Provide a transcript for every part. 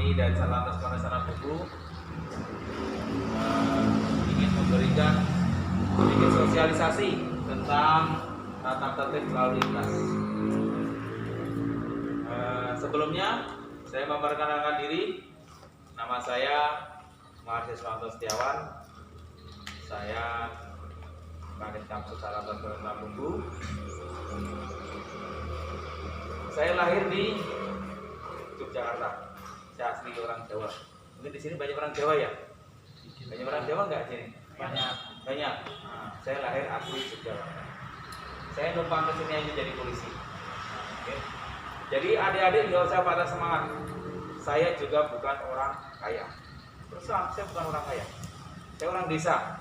kami dari Satlantas Polres Bungku ingin memberikan sedikit sosialisasi tentang tata tertib lalu lintas. Sebelumnya saya memperkenalkan diri, nama saya Mahasiswanto Setiawan. Saya Kanit Kampus Satlantas Polres Bungku. Saya lahir di Yogyakarta. Saya asli orang Jawa. Mungkin di sini banyak orang Jawa ya? Banyak orang Jawa nggak sini? Banyak. Nah, saya lahir asli Yogyakarta. Saya numpang ke sini aja jadi polisi. Oke. Jadi adik-adik nggak usah patah semangat. Saya juga bukan orang kaya. Terus terang, saya bukan orang kaya. Saya orang desa.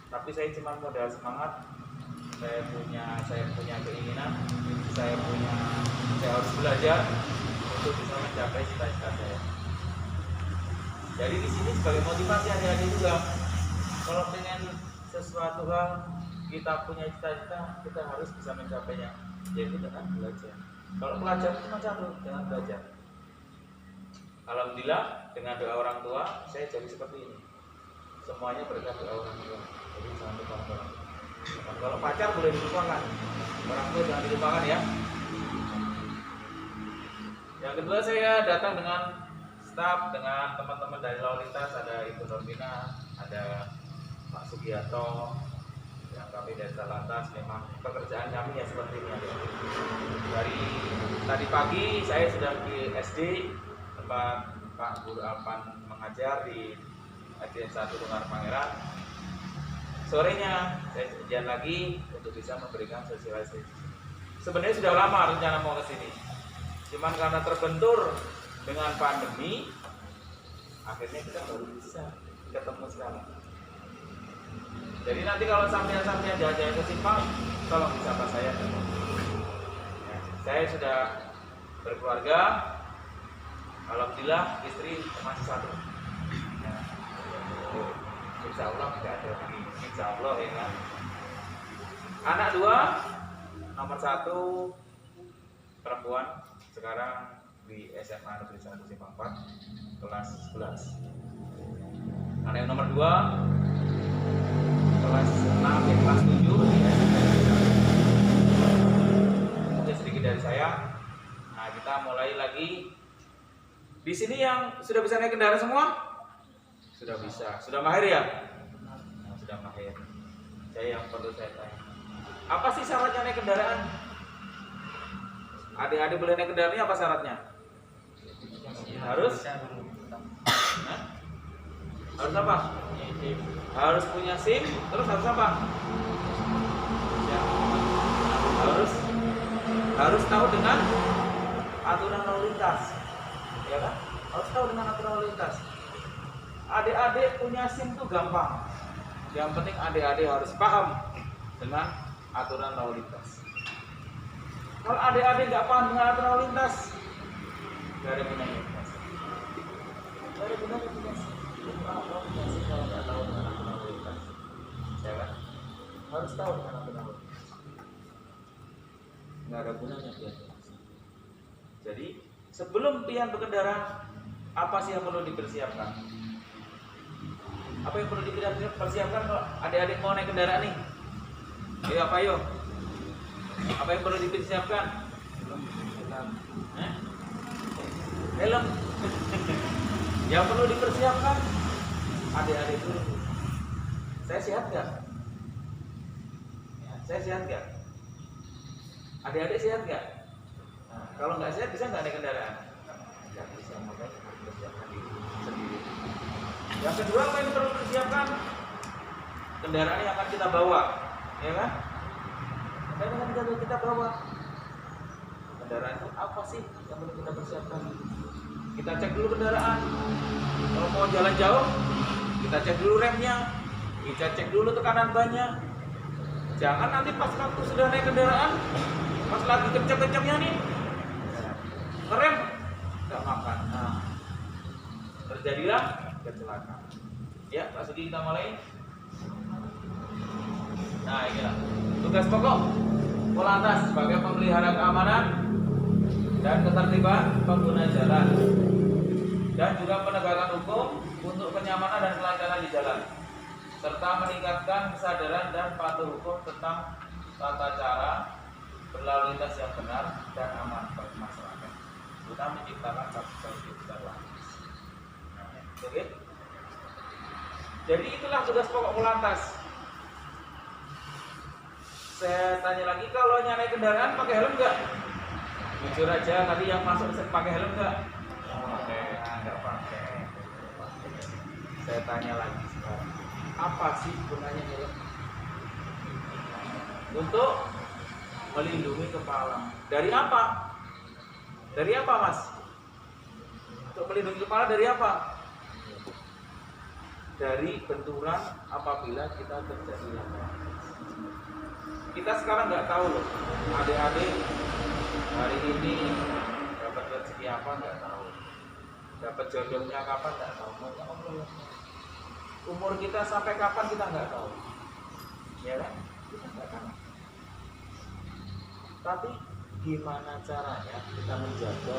Tapi saya cuma modal semangat. Saya punya keinginan. Saya harus belajar untuk bisa mencapai cita-cita saya. Jadi di sini sebagai motivasi adik-adik juga. Kalau dengan sesuatu hal kita punya cita-cita, kita harus bisa mencapainya. Jadi dengan belajar. Kalau belajar cuma satu, dengan belajar. Alhamdulillah dengan doa orang tua saya jadi seperti ini. Semuanya berkat doa orang tua. Jadi jangan lupa orang. Kalau pacar boleh dilupakan, orang tua jangan dilupakan ya. Yang kedua, saya datang dengan staf, dengan teman-teman dari lalu lintas. Ada Ibu Normina, ada Pak Sugiarto, yang kami dari Satlantas. Memang pekerjaan kami ya seperti ini. Dari tadi pagi saya sudah di SD tempat Pak Guru Alpan mengajar di SDN 1 Lungar Pangeran. Sorenya saya janjian lagi untuk bisa memberikan sosialisasi. Sebenarnya sudah lama rencana mau ke sini. Cuman karena terbentur dengan pandemi, akhirnya kita baru bisa ketemu sekarang. Jadi nanti kalau sampean-sampean jalan-jalan ke Simpang, tolong disapa saya. Ya, saya sudah berkeluarga. Alhamdulillah istri masih satu. Ya. Insya Allah tidak ada lagi. Insya Allah ya kan. Anak 2, nomor 1 perempuan, sekarang di SMA Negeri 1 Simpang 4 kelas 11. Anak yang nomor 2 kelas 6 ya kelas 7 di SMA. Mungkin sedikit dari saya. Nah, kita mulai lagi. Di sini yang sudah bisa naik kendaraan semua? Sudah bisa. Sudah mahir ya? Nah, sudah mahir. Yang perlu saya tanya. Apa sih syaratnya naik kendaraan? Adik-adik boleh naik kendaraannya, apa syaratnya? Harus? Nah? Harus apa? Harus punya SIM, terus harus apa? Ya. Harus tahu dengan aturan lalu lintas. Ya kan? Harus tahu dengan aturan lalu lintas. Adik-adik punya SIM itu gampang. Yang penting adik-adik harus paham dengan aturan lalu lintas. Kalau adik-adik nggak paham dengan aturan lalu lintas, nggak ada gunanya. Nggak ada gunanya punya SIM. Kalau nggak tahu dengan aturan lalu lintas, ya kan? Harus tahu dengan aturan lalu lintas. Nggak ada gunanya dia. Jadi sebelum pian berkendara, apa sih yang perlu dipersiapkan? Apa yang perlu dipersiapkan kalau adik-adik mau naik kendaraan nih? Ayo apa yuk? Apa yang perlu dipersiapkan? Helm. Yang perlu dipersiapkan adik-adik dulu. Saya sehat nggak? Ya, saya sehat nggak? Adik-adik sehat nggak? Nah, kalau nggak sehat bisa nggak naik kendaraan? Nggak bisa, makanya harus persiapkan diri sendiri. Yang kedua, apa yang perlu dipersiapkan? Kendaraan yang akan kita bawa, ya kan? Kendaraan yang kita bawa. Kendaraan itu apa sih yang perlu kita persiapkan? Kita cek dulu kendaraan. Kalau mau jalan jauh, kita cek dulu remnya, kita cek dulu tekanan bannya. Jangan nanti pas waktu sudah naik kendaraan, pas lagi kencang-kencangnya nih, ngerem, nggak makan. Nah, terjadilah kecelakaan. Ya, Pak Sugi, kita mulai. Nah, inilah tugas pokok Polantas sebagai pemelihara keamanan dan ketertiban pengguna jalan. dan juga penegakan hukum untuk kenyamanan dan kelancaran di jalan, serta meningkatkan kesadaran dan patuh hukum tentang tata cara berlalu lintas yang benar dan aman bagi masyarakat, guna menciptakan stabilitas digital lalu. Oke? Jadi itulah tugas pokok Polantas. Saya tanya lagi, kalau naik kendaraan pakai helm nggak? Jujur aja, tadi yang masuk pakai helm nggak? Nggak pakai. Saya tanya lagi sekarang, apa sih gunanya helm? Untuk melindungi kepala. Dari apa? Dari apa, Mas? Untuk melindungi kepala dari apa? Dari benturan apabila kita terjadi laka. Kita sekarang nggak tahu loh, adik-adik hari ini dapat rezeki apa nggak tahu, dapat jodohnya kapan nggak tahu, umur kita sampai kapan kita nggak tahu, ya kan? Kita nggak tahu. Tapi gimana caranya kita menjaga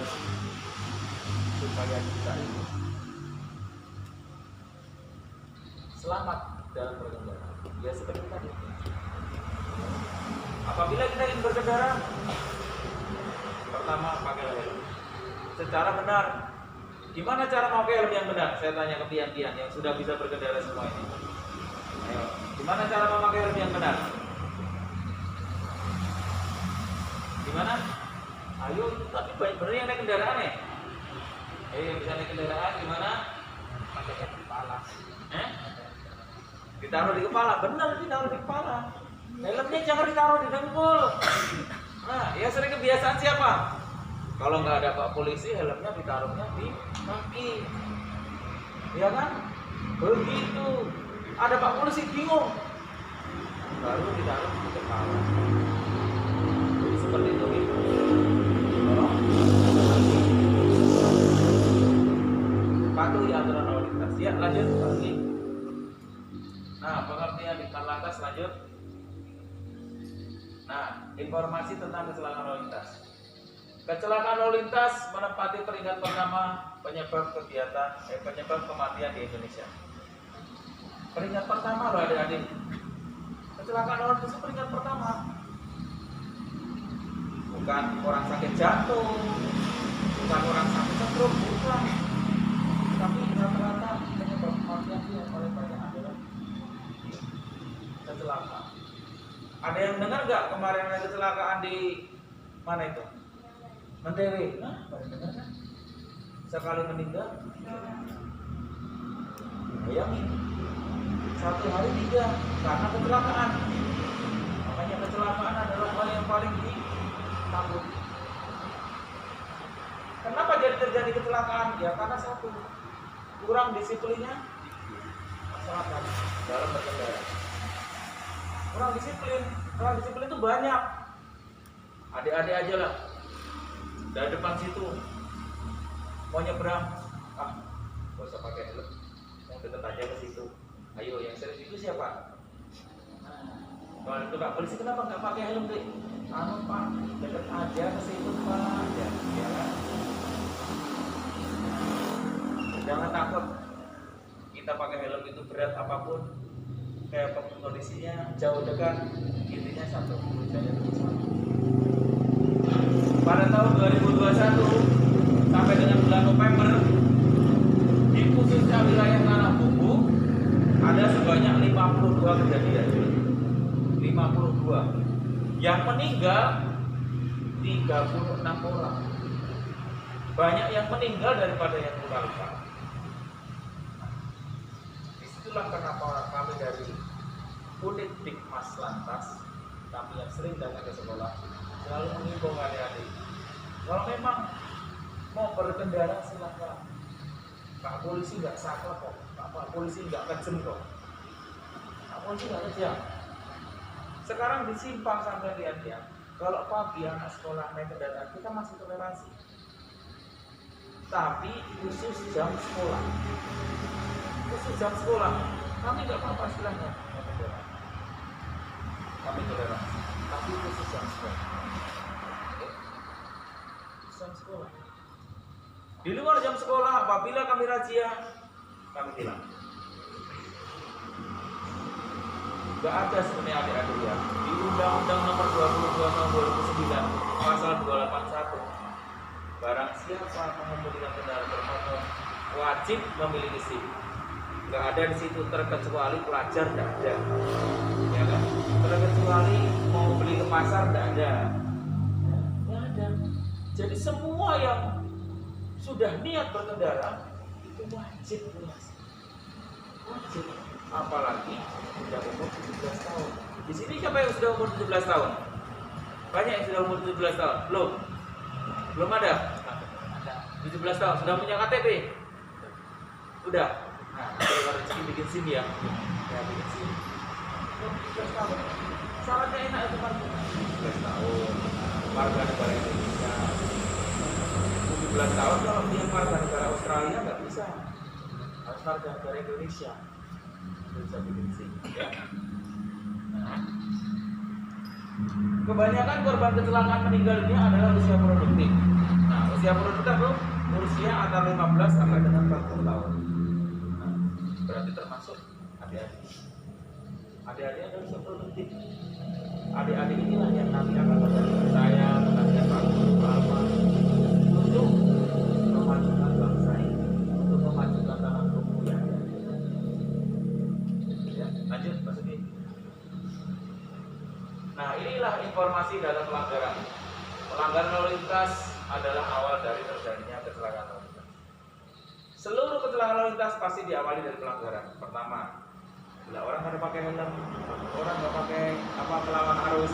supaya kita ini selamat dalam berkendara? Ya seperti tadi. Apabila kita ingin berkendara, pertama pakai helm secara benar. Gimana cara pakai helm yang benar? Saya tanya ke pian-pian yang sudah bisa berkendara semua ini. Ayo, gimana cara memakai helm yang benar? Gimana? Ayo, tapi banyak benar yang naik kendaraan ya. Ayo yang bisa naik kendaraan gimana? Pakai helm di kepala. Ditaruh di kepala, benar ditaruh di kepala. Helmnya jangan ditaruh di dengkul. Nah, ya sering kebiasaan siapa? Kalau nggak ada Pak Polisi, helmnya ditaruhnya di kaki. Ya kan? Begitu. Ada Pak Polisi bingung. Baru ditaruh di kepala. Jadi seperti itu. Patuhi aturan lalu lintas. Ya, lanjut lagi. Nah, pengertian di lantas lanjut. Nah, informasi tentang kecelakaan lalu lintas. Kecelakaan lalu lintas menempati peringkat pertama penyebab kematian di Indonesia. Peringkat pertama loh adik-adik. Kecelakaan lalu lintas peringkat pertama. Bukan orang sakit jantung, bukan orang sakit stroke, bukan. Tapi rata-rata penyebab kematian yang paling banyak adalah kecelakaan. Ada yang dengar nggak kemarin ada kecelakaan di mana itu? Menteri. Nah, baru dengar kan? Sekali meninggal. Bayangin. 1 hari 3 karena kecelakaan. Makanya kecelakaan adalah hal yang paling ditakuti. Kenapa jadi terjadi kecelakaan? Ya karena satu, kurang disiplinnya masyarakat dalam berkendara. Kurang disiplin itu banyak. Adik-adik aja lah. Dari depan situ mau nyebrang, gak usah pakai helm, yang dekat aja ke situ. Ayo, yang serius itu siapa? Kalau itu Pak Polisi kenapa nggak pakai helm deh? Pak, dekat aja ke situ Pak. Ya kan? Jangan takut. Kita pakai helm itu berat apapun, kayak kondisinya jauh dekat, intinya satu, tujuannya bersama. Pada tahun 2021 sampai dengan bulan November, di khususnya wilayah Tanah Bumbu ada sebanyak 52 kejadian. 52. Yang meninggal 36 orang. Banyak yang meninggal daripada yang luka-luka. Disitulah kenapa kami dari unit Dikmas Lantas, kami yang sering datang ke sekolah, selalu mengimbau adik-adik, kalau memang mau berkendara silakan. Pak Polisi nggak saklek kok, Pak Polisi nggak kejam kok, Pak Polisi nggak kejam. Sekarang di simpang sampai lihat ya, kalau pagi anak sekolah naik kendaraan kita masih toleransi, tapi khusus jam sekolah, kami nggak apa-apa silahkan naik kendaraan, kami toleransi, tapi khusus jam sekolah. Jam sekolah. Di luar jam sekolah, Apabila kami razia, kami tilang. Gak ada sebenarnya adik-adik ya. Di Undang-Undang Nomor 22 Tahun 2009 Pasal 281, barang siapa mengemudikan kendaraan bermotor wajib memiliki SIM. Gak ada di situ terkecuali pelajar, gak ada. Ya kan? Terkecuali mau beli ke pasar, gak ada. Gak ada. Jadi semua yang sudah niat berkendara itu wajib punya SIM. Wajib. Apalagi sudah umur 17 tahun. Di sini siapa yang sudah umur 17 tahun? Banyak yang sudah umur 17 tahun. Belum? Belum ada? 17 tahun sudah punya KTP? Udah. Nah, kalau rezeki bikin SIM ya. Ya bikin SIM. 17 tahun. Syaratnya enak itu kan. 17 tahun. Warga negara Indonesia. 17 tahun kalau dia warga negara Australia nggak bisa. Harus warga negara Indonesia. Bisa bikin SIM. Ya. Nah. Kebanyakan korban kecelakaan meninggal dunia adalah usia produktif. Nah, usia produktif itu usia antara 15 sampai dengan 40 tahun. Nah, berarti termasuk adik-adik. Adik-adik adalah usia produktif. Adik-adik inilah yang nanti akan menjadi saya, menjadi ulama untuk memajukan bangsa ini, untuk memajukan tanah tubuh yang ada. Ya, lanjut, Pak Sugi. Nah, inilah informasi dalam pelanggaran. Pelanggaran lalu lintas adalah awal dari terjadinya kecelakaan lalu lintas. Seluruh kecelakaan lalu lintas pasti diawali dari pelanggaran. Pertama, bila orang nggak pakai helm, orang nggak pakai melawan arus,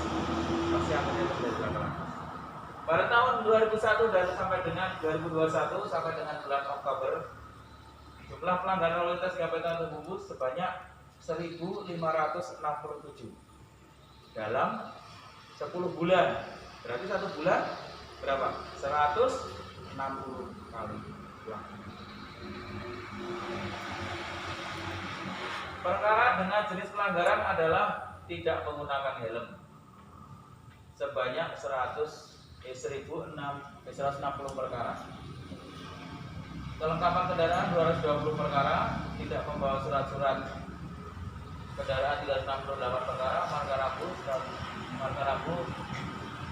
pasti akhirnya terjadi kecelakaan. Pada tahun 2001 dan sampai dengan 2021 sampai dengan bulan Oktober, jumlah pelanggaran lalu lintas yang terkumpul sebanyak 1.567 dalam 10 bulan. Berarti 1 bulan berapa? 160 kali pelanggaran. Perkara dengan jenis pelanggaran adalah tidak menggunakan helm sebanyak 1.160 perkara. Kelengkapan kendaraan 220 perkara, tidak membawa surat-surat kendaraan 368 perkara, marka rambu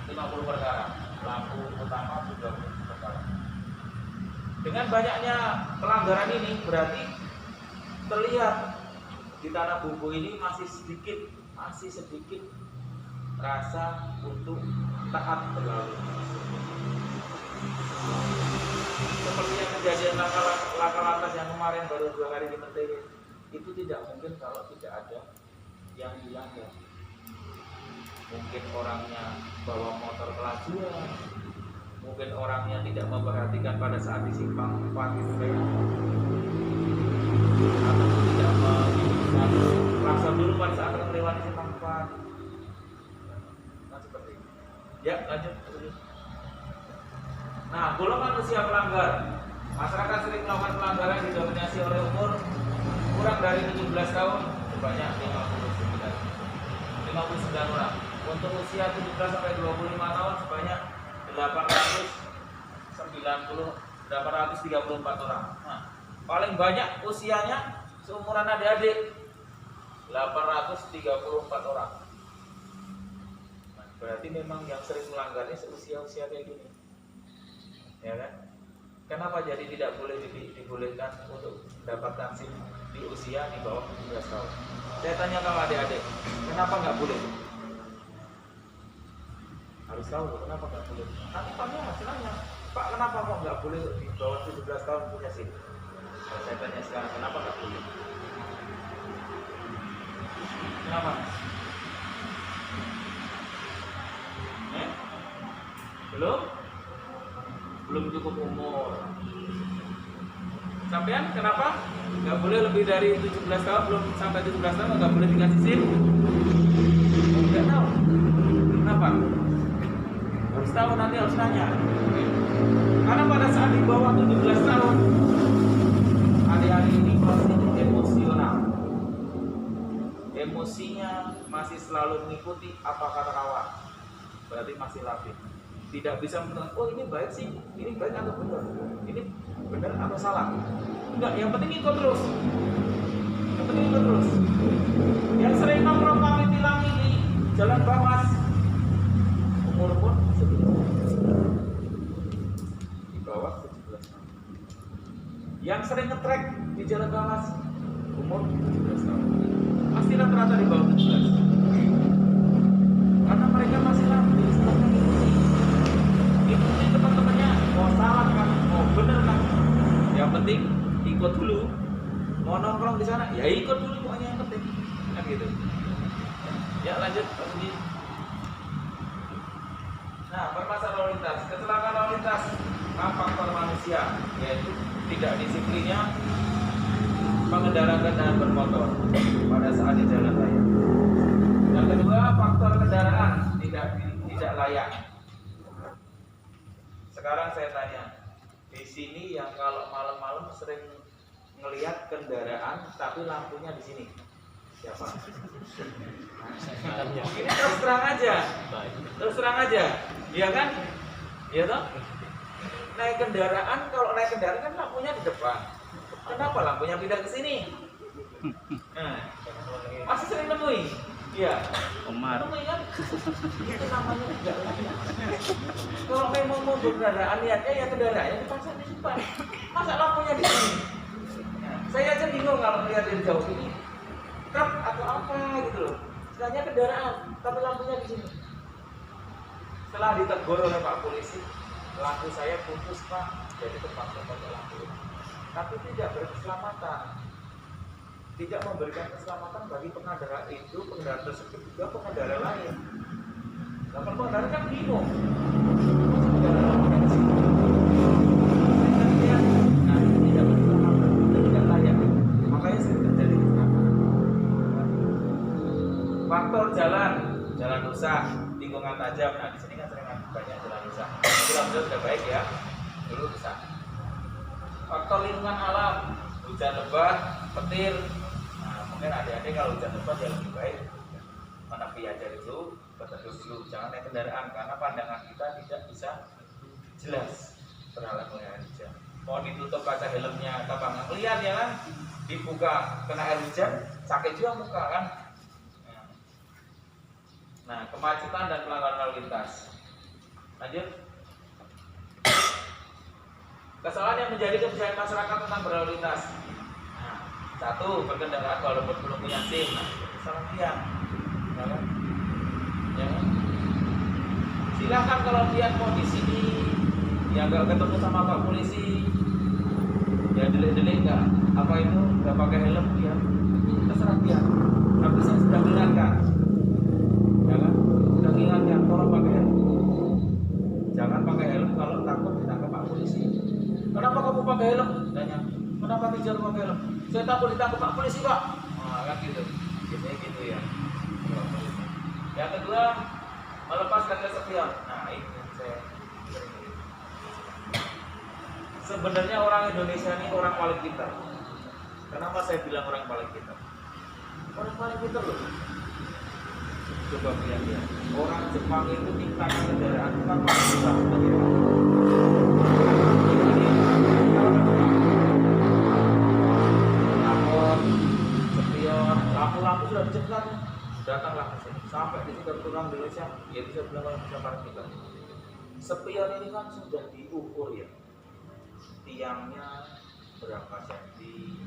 50 perkara, lampu utama 30 perkara. Dengan banyaknya pelanggaran ini berarti terlihat di tanah bumbu ini masih sedikit rasa untuk taat berlalu. Seperti yang kejadian laka lantas yang kemarin baru 2 hari di Menteri, itu tidak mungkin kalau tidak ada yang dilanggar. Mungkin orangnya bawa motor kelajuan, mungkin orangnya tidak memperhatikan pada saat di simpang 4 itu kayak atau tidak menginginkan langsung dulu pada saat melewati simpang 4. Nah, seperti ini. Ya, lanjut. Nah, golongan usia pelanggar. Masyarakat sering melakukan pelanggaran didominasi oleh umur kurang dari 17 tahun sebanyak 59 orang. Untuk usia 17 sampai 25 tahun sebanyak 834 orang. Nah, paling banyak usianya seumuran adik-adik 834 orang. Nah, berarti memang yang sering melanggarnya seusia-usia kayak gini. Ya kan? Kenapa jadi tidak boleh dibolehkan untuk mendapatkan SIM di usia di bawah 17 tahun? Saya tanya kalau adik-adik, kenapa nggak boleh? Harus tahu kenapa nggak boleh. Nanti tanya hasilnya, Pak, kenapa kok nggak boleh di bawah 17 tahun punya SIM? Nah, saya tanya sekarang, kenapa nggak boleh? Kenapa? Belum cukup umur. Sampean kenapa nggak boleh lebih dari 17 tahun? Belum sampai 17 tahun nggak boleh dikasih SIM? Nggak tahu. Kenapa? Harus tahu, nanti harus nanya. Karena pada saat di bawah 17 tahun, adik-adik ini masih emosional. Emosinya masih selalu mengikuti apa kata kawan. Berarti masih labil. tidak bisa menentukan, oh ini baik sih, ini baik atau benar, ini benar atau salah. Enggak, yang penting ikut terus. Yang penting ikut terus. Yang sering nongkrong kami tilangi di Jalan Bamas, umur pun di bawah 17 tahun. Yang sering ngetrek di Jalan Bamas, umur 17 tahun. Pasti rata-rata di bawah 17. Karena mereka masih lampu, setelahnya ikuti teman-temannya, mau salah kan, mau bener kan, yang penting ikut dulu. Mau nongkrong di sana, ya ikut dulu, pokoknya yang penting kan gitu. Ya lanjut Pak Budi. Nah, permasalahan lalu lintas, kecelakaan lalu lintas, faktor manusia, yaitu tidak disiplinnya pengendara kendaraan bermotor pada saat di jalan raya. Yang kedua, faktor kendaraan tidak layak. Sekarang saya tanya, di sini yang kalau malam-malam sering ngelihat kendaraan tapi lampunya di sini, siapa? Ini terus terang aja, iya kan? Iya toh? Naik kendaraan, kalau naik kendaraan kan lampunya di depan. Kenapa lampunya pindah ke sini? Nah, masih sering nemui. Iya, Omar. nemui kan? Itu namanya tidak layak. Kalau memang mau berkendaraan, niatnya ya kendaraannya dipasang di depan. Masa lampunya di sini? Nah, saya aja bingung kalau melihat dari jauh ini, truk atau apa gitu loh. Sebenarnya kendaraan, tapi lampunya di sini. Setelah ditegur oleh Pak Polisi, lampu saya putus Pak, jadi terpaksa pakai lampu. Tapi tidak berkeselamatan, tidak memberikan keselamatan bagi pengendara itu, pengendara tersebut juga pengendara lain. Nah, pengendara kan bingung, pengendara lampunya di sini. Nah, tidak berkeselamatan, tidak layak, makanya sering terjadi kecelakaan. Faktor jalan rusak, tikungan tajam. Nah, di sini kan sering banyak jalan rusak. Jalan sudah baik ya, dulu rusak. Faktor lingkungan alam, hujan lebat, petir. Nah, mungkin adik-adik kalau hujan lebat ya lebih baik menepi aja dulu, berteduh dulu, jangan naik kendaraan karena pandangan kita tidak bisa jelas terhadap air hujan. Mau ditutup kaca helmnya, apa nggak lihat ya kan? Dibuka kena air hujan, sakit juga muka kan? Nah, kemacetan dan pelanggaran lalu lintas. Lanjut. Kesalahan yang menjadi kebiasaan masyarakat tentang berlalu lintas. Nah, satu, berkendara walaupun belum punya SIM. Nah, kesalahan tiang. Ya kan? Ya kan? Silahkan kalau dia mau di sini, ya nggak ketemu sama Pak Polisi, ya delik-delik nggak, apa itu nggak pakai helm dia, terserah dia. Tapi saya sudah ingatkan, ya kan? Sudah ingatkan, tolong pakai helm. Jangan pakai helm kalau takut ditangkap Pak Polisi. Kenapa kamu pakai helm? Tanya. Kenapa tidak pakai helm? Saya takut ditangkap Pak Polisi Pak. Nah, kan gitu. Biasanya gitu ya. Yang kedua, melepaskan kesepian. Nah, ini saya. Sebenarnya orang Indonesia ini orang paling pintar. Kenapa saya bilang orang paling pintar? Orang paling pintar loh. Coba lihat ya. Orang Jepang itu tingkatan kendaraan bukan paling pintar. Lampu sudah dicekkan, datanglah ke sini. Sampai di sini orang Indonesia, ya bisa bilang orang bisa paling pintar. Spion ini kan sudah diukur ya, tiangnya berapa senti,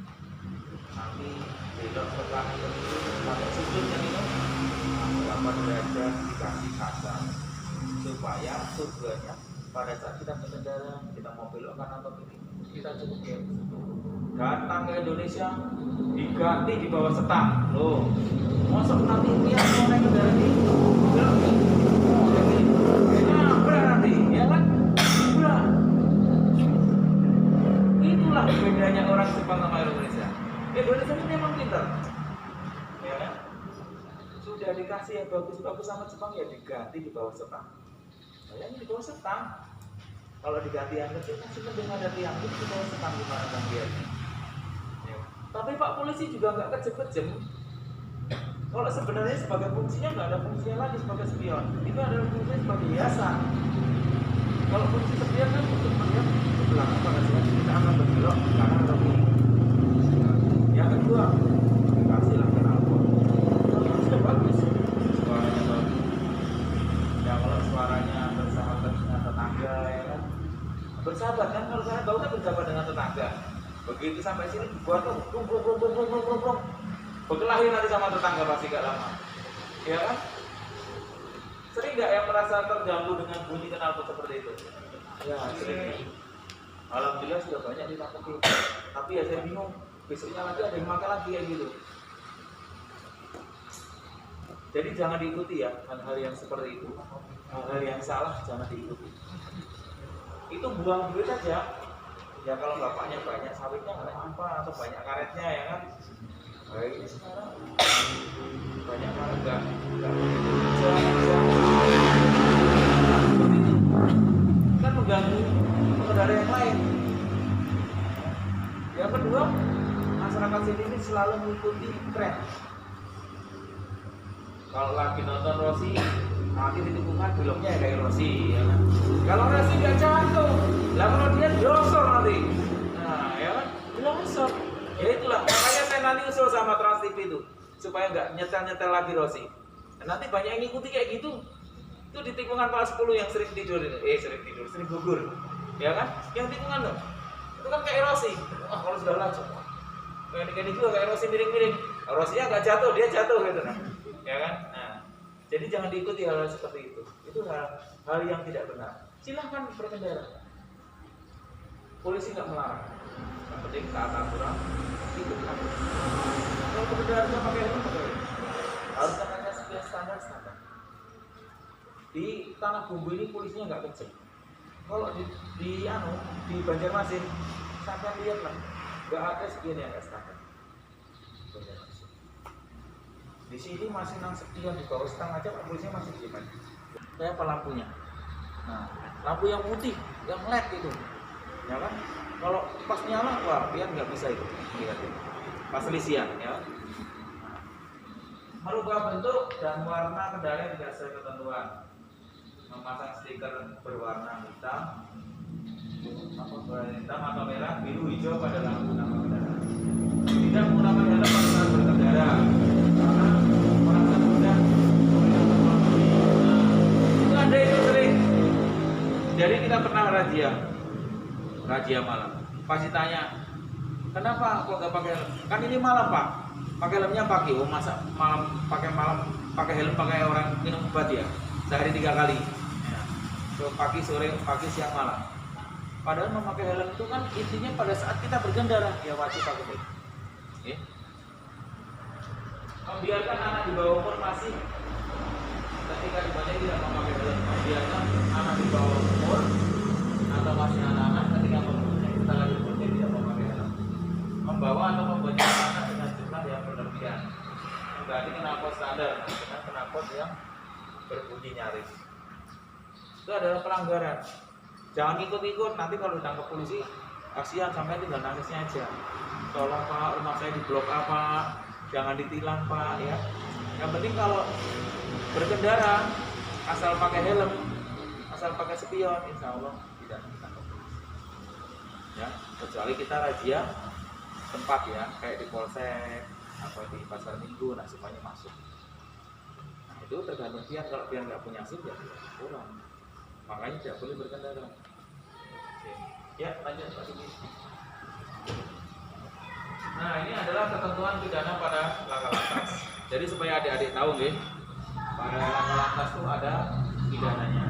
nanti belok ke kanan ke kiri, pakai sudutnya itu berapa derajat dikasih kaca, supaya tujuannya pada saat kita berkendara, kita mau belok kanan atau kiri, kita cukup ya. Datang ke Indonesia diganti di bawah setang loh, masuk nanti dia mau naik kendaraan ini belok nanti ya kan, udah. Itulah bedanya orang Jepang sama Indonesia. Indonesia ini memang pintar, ya kan? Sudah dikasih yang bagus-bagus sama Jepang ya diganti di bawah setang. Bayangin di bawah setang. Kalau diganti yang kecil masih mending ada tiang itu di bawah setang gimana kan dia. Tapi Pak Polisi juga nggak kejem-kejem. Kalau sebenarnya sebagai fungsinya nggak ada fungsinya lagi sebagai spion. Itu adalah fungsinya sebagai hiasan. Kalau posisi sepian kan untuk melihat ke belakang pada saat kita akan berbelok ke kanan atau kiri. Yang kedua, kasihlah knalpot. Kalau sudah bagus, suaranya bagus. Ya kalau suaranya bersahabat dengan tetangga ya kan, bersahabat kan, kalau saya tahu kan bersahabat dengan tetangga. Begitu sampai sini dibuat tuh, brung, berkelahi nanti sama tetangga pasti gak lama, ya kan? Sering nggak yang merasa terganggu dengan bunyi knalpot seperti itu? Ya sering. Alhamdulillah sudah banyak ditangkap. Tapi ya saya bingung, besoknya lagi ada yang makan lagi kayak gitu. Jadi jangan diikuti ya hal-hal yang seperti itu, hal-hal yang salah jangan diikuti. Itu buang duit aja. Ya kalau bapaknya banyak sawitnya nggak apa atau banyak karetnya ya kan. Baik ini sekarang banyak karet nggak seperti itu kan mengganggu pengendara yang lain. Yang kedua, masyarakat sini ini selalu mengikuti tren. Kalau lagi nonton Rossi, nanti di tikungan beloknya ya kayak Rossi ya kan? Kalau Rossi nggak jatuh, lah kalau dia josor nanti, nah ya kan, josor. Ya itulah, makanya saya nanti usul sama Trans TV itu supaya nggak nyetel lagi Rossi. Dan nanti banyak yang ngikuti kayak gitu. Itu di tikungan Pal 10 yang sering tidur itu, sering gugur, ya kan? Yang tikungan loh, itu kan kayak Rossi. Wah kalau sudah laju, kayak juga kayak Rossi miring-miring. Rossinya nggak jatuh, dia jatuh gitu kan, ya kan? Nah, jadi jangan diikuti hal seperti itu. Itu hal yang tidak benar. Silahkan berkendara. Polisi nggak melarang. Yang penting taat aturan, ikutkan. Kalau berkendara pakai helm, harus hanya sekian standar. Di tanah bumbu ini polisinya nggak kecil. Kalau di Banjarmasin, sampai lihatlah, nggak ada sekian yang nggak standar. Di sini masih nang sekian di bawah setengah aja, polisinya masih di mana? Kayak apa lampunya? Nah, lampu yang putih, yang LED itu, ya kan? Kalau pas nyala, wah, dia nggak bisa itu, lihat itu. Pas selisian, ya. Merubah bentuk dan warna kendaraan tidak sesuai ketentuan. Memasang stiker berwarna hitam, atau merah, biru, hijau pada lampu nama kendaraan. Tidak menggunakan helm pada saat berkendara, karena merasa mudah itu ada itu sering. Jadi kita pernah razia malam. Pasti tanya, kenapa kok nggak pakai helm? Kan ini malam pak, pakai helmnya pagi. Oh masa malam pakai helm pakai orang minum obat ya? Sehari 3 kali. Ya. So, pagi, sore, siang, malam. Padahal memakai helm itu kan intinya pada saat kita berkendara ya wajib pakai helm. Okay. Membiarkan anak di bawah umur masih ketika dibaca tidak memakai helm. Membiarkan anak di bawah umur atau masih anak-anak ketika kita lagi bekerja tidak memakai helm. Membawa atau membaca anak dengan jumlah yang berlebihan. Berarti knalpot standar dengan knalpot yang berbunyi nyaris. Itu adalah pelanggaran. Jangan ikut-ikut, nanti kalau ditangkap polisi kasihan sampai tinggal nangisnya aja. Tolong pak, rumah saya di blok apa, jangan ditilang pak ya. Yang penting kalau berkendara asal pakai helm, asal pakai spion, insya Allah tidak ditangkap polisi. Ya, kecuali kita razia tempat ya, kayak di polsek atau di pasar minggu, nah semuanya masuk. Nah, itu tergantung pian, kalau pian nggak punya SIM ya kurang. Makanya tidak boleh berkendara. Oke. Ya, lanjut Pak Sugi. Nah, ini adalah ketentuan pidana pada laka lantas. Jadi supaya adik-adik tahu nih, pada laka lantas itu ada pidananya.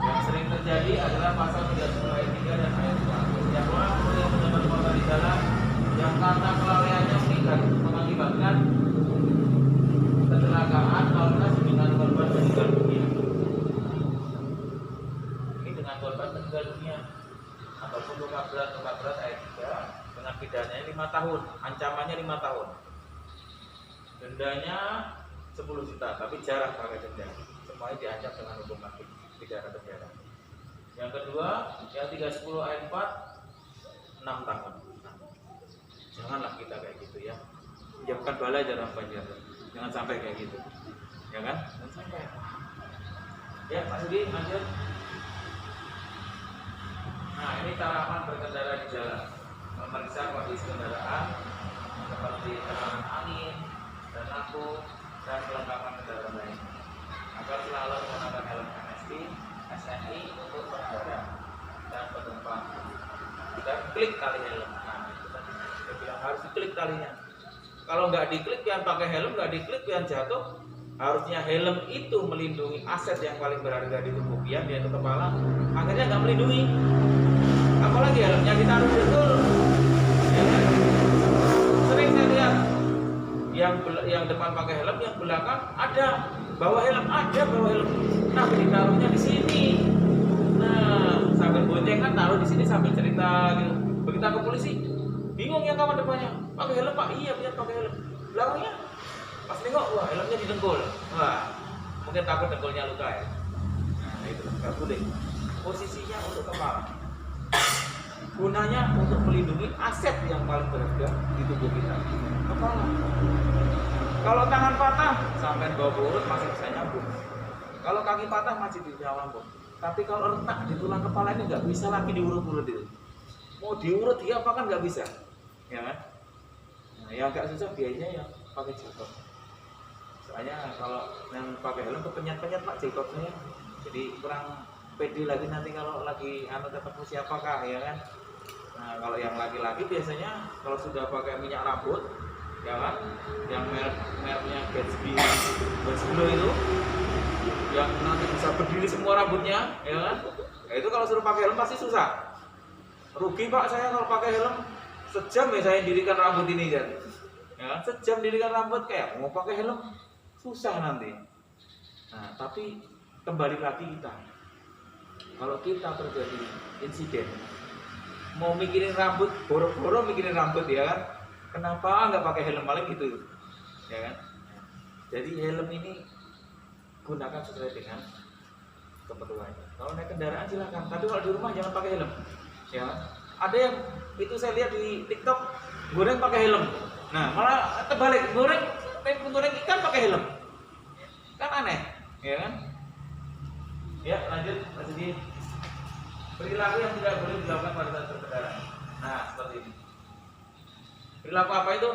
Yang sering terjadi adalah pasal 30 ayat 3 dan ayat 4. Yang orang yang mendapat korban di jalan yang karena kelalaiannya mengakibatkan kecelakaan lantas dengan korban meninggal dunia. Ini dengan korban meninggal dunia ataupun luka berat ayat 3 dengan pidananya 5 tahun, ancamannya 5 tahun. Dendanya 10 juta, tapi jarang pakai denda. Semuanya diancam dengan hukuman pidana penjara. Yang kedua, yang 310 ayat 4 6 tahun. Janganlah kita kayak gitu ya. Ya bukan balai dalam banjar. Jangan sampai kayak gitu. Ya kan? Jangan sampai. Ya Pak Sugi, lanjut. Nah, ini cara aman berkendara di jalan. Memeriksa kondisi kendaraan seperti tekanan angin dan lampu dan kelengkapan kendaraan lain. Agar selalu menggunakan helm MST, SNI untuk pengendara dan penumpang. Dan klik tali helm. Nah, itu tadi saya bilang harus diklik talinya. Kalau nggak diklik, pian pakai helm, nggak diklik, pian jatuh. Harusnya helm itu melindungi aset yang paling berharga di tubuh pian, yaitu kepala. Akhirnya nggak melindungi. Apalagi helmnya ditaruh betul. Ya, kan? Sering saya lihat yang depan pakai helm, yang belakang ada bawa helm, tapi ditaruhnya di sini. Nah, sambil boncengan taruh di sini sambil cerita gitu. Begitu ke polisi, bingung yang kawan depannya, pakai helm pak, iya punya pakai helm. Belakangnya pas nengok, wah helmnya di dengkul. Wah, mungkin takut dengkulnya luka ya. Nah itu nggak boleh. Posisinya untuk kepala, gunanya untuk melindungi aset yang paling berharga di tubuh kita, kepala. Kalau tangan patah sampai bawa urut masih bisa nyambung. Kalau kaki patah masih bisa nyambung. Tapi kalau retak di tulang kepala ini nggak bisa lagi diurut-urut itu. Mau diurut dia apa kan nggak bisa, ya kan? Nah, yang agak susah biayanya yang pakai jilbab. Soalnya kalau yang pakai helm kepenyat-penyat pak jilbabnya, jadi kurang pede lagi nanti kalau lagi ketemu siapakah, ya kan? Nah kalau yang laki-laki biasanya kalau sudah pakai minyak rambut, ya kan, yang mereknya Gatsby Glow itu, yang nanti bisa berdiri semua rambutnya, ya kan? Nah, itu kalau suruh pakai helm pasti susah. Rugi pak saya kalau pakai helm, sejam ya saya dirikan rambut ini kan, ya, sejam dirikan rambut kayak mau pakai helm susah nanti. Nah tapi kembali lagi kita, kalau kita terjadi insiden, mau mikirin rambut, boro-boro mikirin rambut ya kan, kenapa nggak pakai helm paling gitu, ya kan? Jadi helm ini gunakan sesuai dengan keperluannya. Kalau naik kendaraan silakan, tapi kalau di rumah jangan pakai helm. Ya, ada yang itu saya lihat di TikTok goreng pakai helm. Nah malah terbalik, goreng ikan pakai helm, kan aneh, ya kan? Ya lanjut di perilaku yang tidak boleh dilakukan pada saat berkendara. Nah seperti ini. Perilaku apa itu?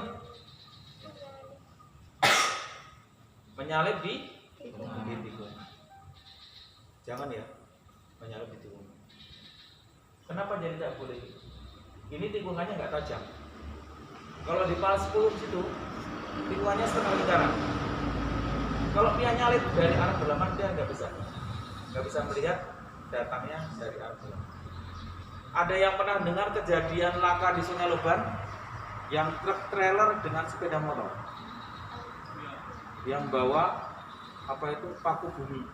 Menyalip di tikungan. Jangan ya, menyalip di tikungan. Kenapa jadi tidak boleh? Ini tikungannya nggak tajam. Kalau di PAL 10 situ, tikungannya setengah lingkaran. Kalau dia nyalip dari arah berlawanan dia nggak bisa melihat datangnya dari arah berlawanan. Ada yang pernah dengar kejadian laka di Sungai Loban yang truk trailer dengan sepeda motor yang bawa apa itu paku bumi.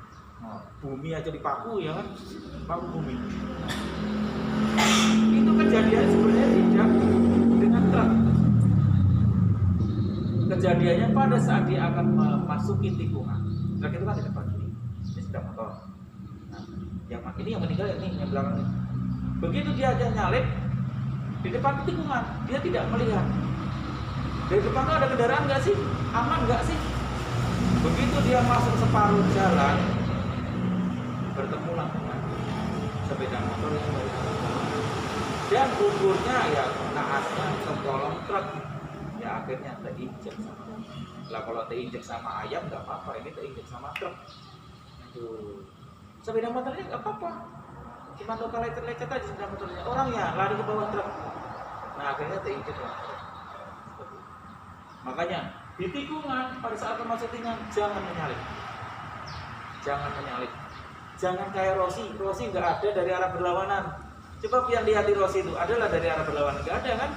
Bumi aja dipaku ya kan, paku bumi. Itu kejadian sebenarnya tidak dengan truk. Kejadiannya pada saat dia akan memasuki tikungan. Truk itu kan di depan ini sepeda motor. Nah, ini yang meninggal ini yang belakang ini. Begitu dia aja nyalip di depan tikungan, dia tidak melihat. Dari depan tuh ada kendaraan nggak sih? Aman nggak sih? Begitu dia masuk separuh jalan, bertemulah dengan sepeda motor yang dan buburnya ya naasnya ke kolong truk, ya akhirnya terinjek sama. Lah kalau terinjek sama ayam nggak apa-apa, ini terinjek sama truk. Tuh sepeda motornya nggak apa-apa, cuma luka lecet-lecet aja sepeda motornya, orangnya lari ke bawah truk. Nah akhirnya terinjek lah. Makanya di tikungan pada saat masuk tikungan jangan menyalip, jangan kayak Rossi nggak ada dari arah berlawanan. Coba yang lihat di Rossi itu adalah dari arah berlawanan, nggak ada kan?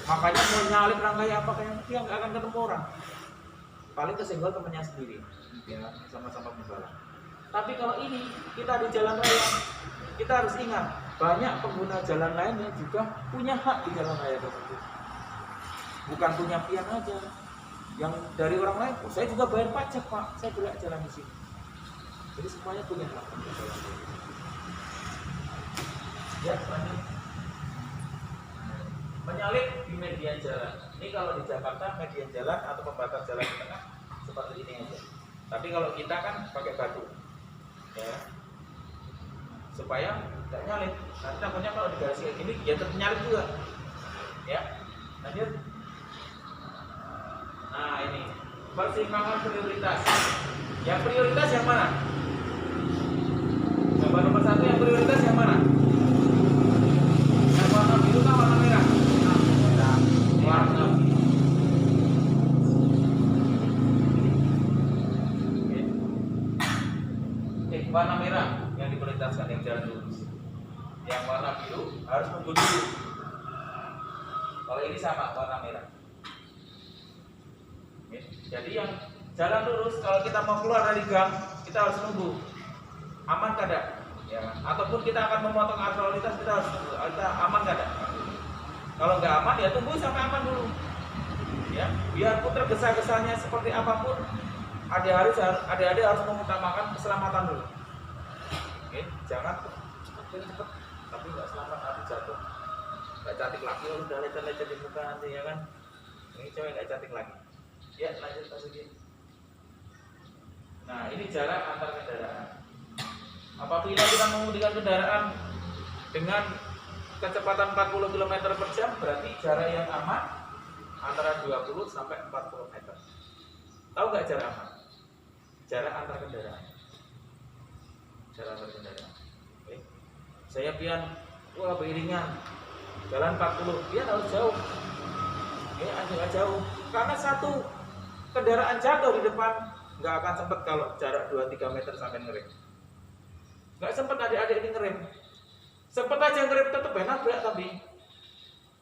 Makanya mau nyalip rangkai apa kayak dia nggak akan ketemu orang, paling kesenggol temennya sendiri, ya sama-sama pembalap. Tapi kalau ini kita di jalan raya, kita harus ingat banyak pengguna jalan lain yang juga punya hak di jalan raya tersebut, bukan punya pian aja. Yang dari orang lain, oh, saya juga bayar pajak pak, saya boleh jalan di sini. Jadi semuanya punya hak di jalan raya. Ya, lanjut. Menyalip di median jalan. Ini kalau di Jakarta median jalan atau pembatas jalan di tengah seperti ini aja. Tapi kalau kita kan pakai batu, ya. supaya tidak nyalip. Nanti takutnya kalau di garis kayak gini ya ternyalip juga. Ya, lanjut. Nah ini persimpangan prioritas. Yang prioritas yang mana? Gambar nomor 1 yang prioritas yang mana? Yang warna biru atau warna merah? Warna biru. Warna merah yang diprioritaskan, yang jalan lurus. Yang warna biru harus nunggu dulu. Kalau ini sama warna merah. Jadi yang jalan lurus kalau kita mau keluar dari gang kita harus nunggu. Aman kada? Ya. Ataupun kita akan memotong arus lalu lintas kita harus nunggu. Kita aman kada? Kalau nggak aman ya tunggu sampai aman dulu. Ya, biarpun tergesa-gesanya seperti apapun, adik-adik harus mengutamakan keselamatan dulu. Oke, jangan cepet, tapi nggak selamat nanti jatuh. Nggak cantik lagi, udah lecet-lecet di muka nanti ya kan. Ini cewek nggak cantik lagi. Ya, lanjut lagi. Nah, ini jarak antar kendaraan. Apabila kita mengemudikan kendaraan dengan kecepatan 40 km per jam, berarti jarak yang aman antara 20 sampai 40 meter. Tahu nggak jarak aman? Jarak antar kendaraan. Jarak antar kendaraan. Oke. Saya pian, wah beriringan, jalan 40, pian harus jauh. Agak jauh. Karena satu kendaraan jatuh di depan, nggak akan sempat kalau jarak 2-3 meter sampai ngerem. Nggak sempat adik-adik ini ngerem. Sempat aja ngerem tetap nabrak, tapi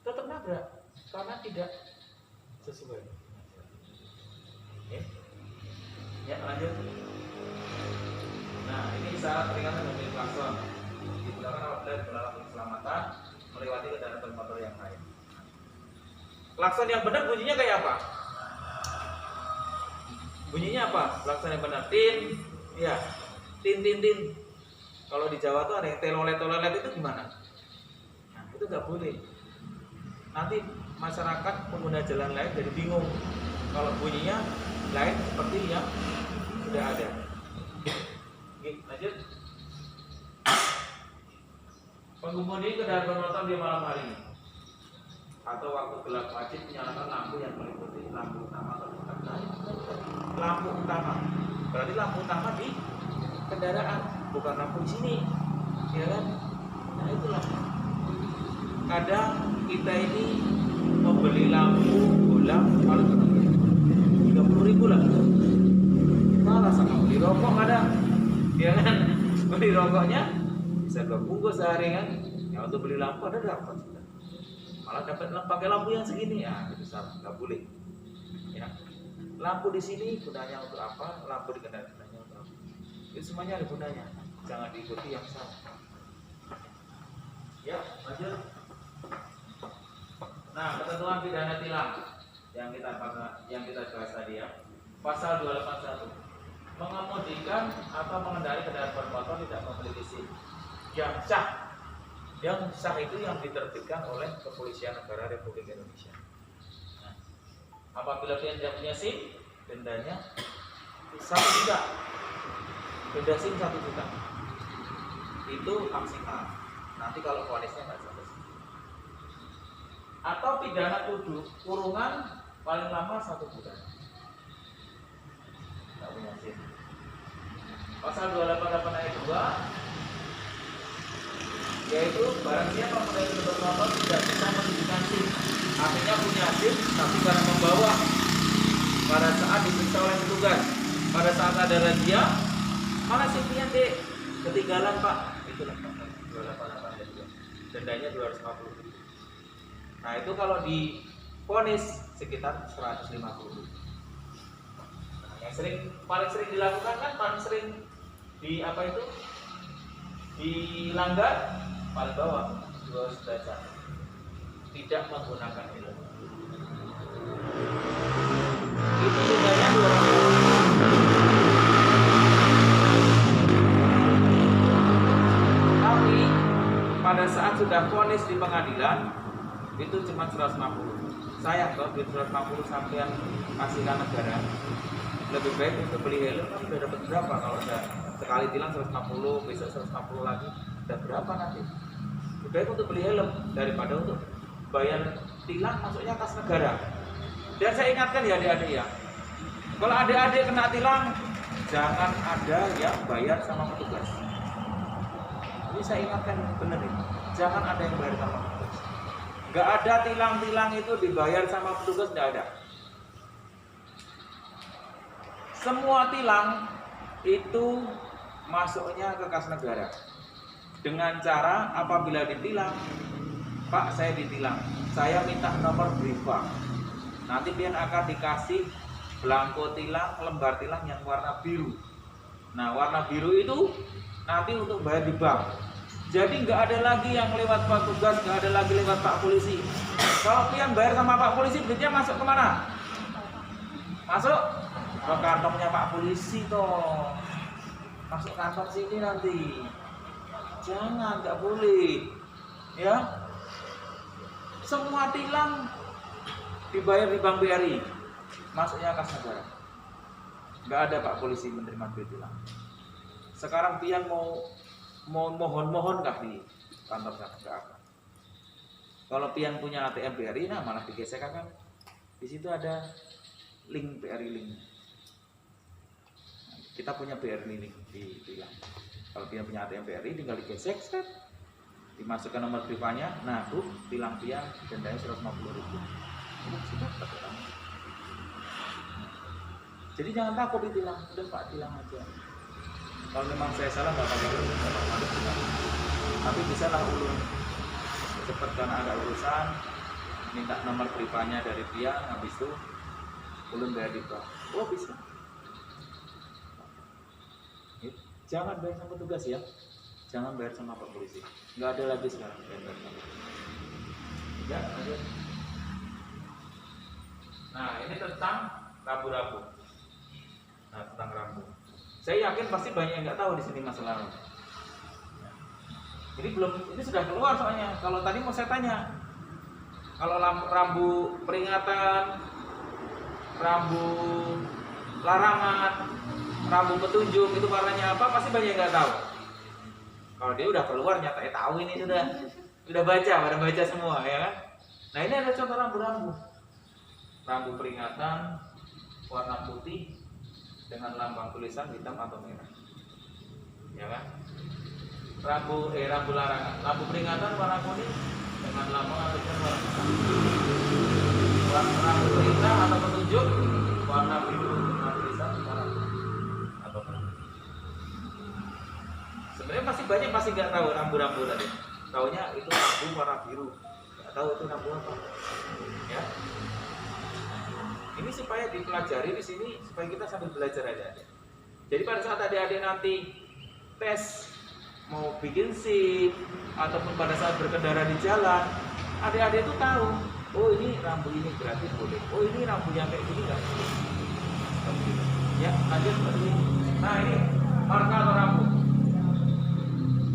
tetap nabrak karena tidak sesuai. Ya lanjut. Nah ini syarat peringatan dari klakson digunakan apabila berlaku keselamatan melewati kendaraan bermotor yang lain. Klakson yang benar bunyinya kayak apa? Bunyinya apa? Klakson yang benar tin, ya tin tin tin. Kalau di Jawa tuh ada yang telolet itu gimana? Nah itu nggak boleh. Nanti masyarakat pengguna jalan lain jadi bingung kalau bunyinya lain seperti yang sudah ada. Oke, lanjut. Pengemudi kendaraan bermotor di malam hari atau waktu gelap wajib menyalakan lampu yang meliputi lampu utama atau lampu utama. Berarti lampu utama di kendaraan, bukan lampu di sini, ya kan? Nah itulah. Kadang kita ini membeli lampu bola paling 30.000 lah. Malah sama beli rokok kadang, ya kan? Beli rokoknya bisa 2 bungkus sehari kan? Ya untuk beli lampu ada dapat. Malah dapat pakai lampu yang segini ya, itu salah, nggak boleh. Ya. Lampu di sini gunanya untuk apa? Lampu di kendaraan gunanya untuk apa? Itu semuanya ada gunanya. Jangan diikuti yang salah. Ya, lanjut. Nah, ketentuan pidana tilang yang kita bahas tadi ya. Pasal 281. Mengemudikan atau mengendarai kendaraan bermotor tidak memiliki SIM yang sah. Yang sah itu yang diterbitkan oleh Kepolisian Negara Republik Indonesia. Nah, apabila dia tidak punya SIM, dendanya 1 juta. Denda SIM 1 juta. Itu maksimal. Nanti kalau vonisnya nggak sampai. Atau pidana kurungan paling lama 1 bulan. Nggak punya SIM. Pasal 288 ayat 2, yaitu barang siapa mengendarai bermotor tidak bisa menunjukkan SIM. Artinya punya SIM tapi karena membawa pada saat diperiksa oleh petugas, pada saat ada razia, mana SIM-nya dek? Ketinggalan pak. Itulah pasal 288 ayat 2. Dendanya 250.000. Nah itu kalau divonis sekitar 150.000. Nah, yang paling sering dilakukan kan paling sering dilanggar paling bawah 2 derajat, tidak menggunakan helm. Itu dendanya 200. Tapi pada saat sudah vonis di pengadilan itu cuma 150. Sayang toh duit 150 sampean kasihkan negara. Lebih baik untuk beli helm kan udah dapat berapa kalau udah sekali tilang 150, besok 150 lagi. Ada berapa nanti? Lebih baik untuk beli helm daripada untuk bayar tilang masuknya kas negara. Dan saya ingatkan ya adik-adik ya, kalau adik-adik kena tilang, jangan ada yang bayar sama petugas. Ini saya ingatkan benar ini, jangan ada yang bayar sama petugas. Gak ada tilang-tilang itu dibayar sama petugas, gak ada. Semua tilang itu masuknya ke kas negara dengan cara apabila ditilang, Pak saya ditilang, saya minta nomor BRIFA. Nanti dia akan dikasih belangko tilang, lembar tilang yang warna biru. Nah warna biru itu nanti untuk bayar di bank. Jadi nggak ada lagi yang lewat Pak Tugas, nggak ada lagi lewat Pak Polisi. Kalau pian bayar sama Pak Polisi, duitnya masuk kemana? Masuk ke kantongnya Pak Polisi toh. Masuk kantong sini nanti. Jangan, nggak boleh. Ya. Semua tilang dibayar di Bank BRI, masuknya kas negara. Nggak ada Pak Polisi menerima duit tilang. Sekarang pian mau mohon kah di kantor sana? Nggak akan. Kalau pian punya ATM BRI, nah malah digesek kan. Di situ ada link BRI link. Kita punya BRI link di tilang. Kalau pian punya ATM BRI, tinggal digesek, set. Dimasukkan nomor BRIFA-nya, nah tuh tilang pian dendanya 150.000. Jadi jangan takut ditilang, udah Pak tilang aja. Kalau memang saya salah nggak apa-apa, tapi bisa lah ulun cepat karena ada urusan, minta nomor BRIFA-nya dari pian, habis itu ulun bayar di bank. Oh bisa. Jangan bayar sama petugas ya. Jangan bayar sama Pak Polisi. Nggak ada lagi sekarang bayar sama. Ya, lanjut. Nah, ini tentang rambu-rambu. Nah, tentang rambu. Saya yakin pasti banyak yang nggak tahu di sini masalahnya. Ini sudah keluar soalnya. Kalau tadi mau saya tanya, kalau rambu peringatan, rambu larangan, rambu petunjuk itu warnanya apa, pasti banyak yang nggak tahu. Kalau dia udah keluar nyatanya tahu ini sudah baca, pada baca semua ya kan. Nah ini ada contoh rambu-rambu. Rambu peringatan warna putih dengan lambang tulisan hitam atau merah, ya kan? Rambu larangan, rambu peringatan warna kuning dengan lambang atau tulisan warna hitam. Rambu perintah atau petunjuk warna biru dengan tulisan warna putih atau merah. Sebenarnya pasti nggak tahu rambu-rambu tadi. Taunya itu rambu warna biru, nggak tahu itu rambu apa. Ya. Ini supaya dipelajari di sini, supaya kita sambil belajar aja. Jadi pada saat adik-adik nanti tes mau bikin SIM ataupun pada saat berkendara di jalan, adik-adik itu tahu, oh ini rambu ini berarti boleh, oh ini rambu yang kayak gini nggak boleh. Ya, lanjut seperti ini. Nah ini marka atau rambu.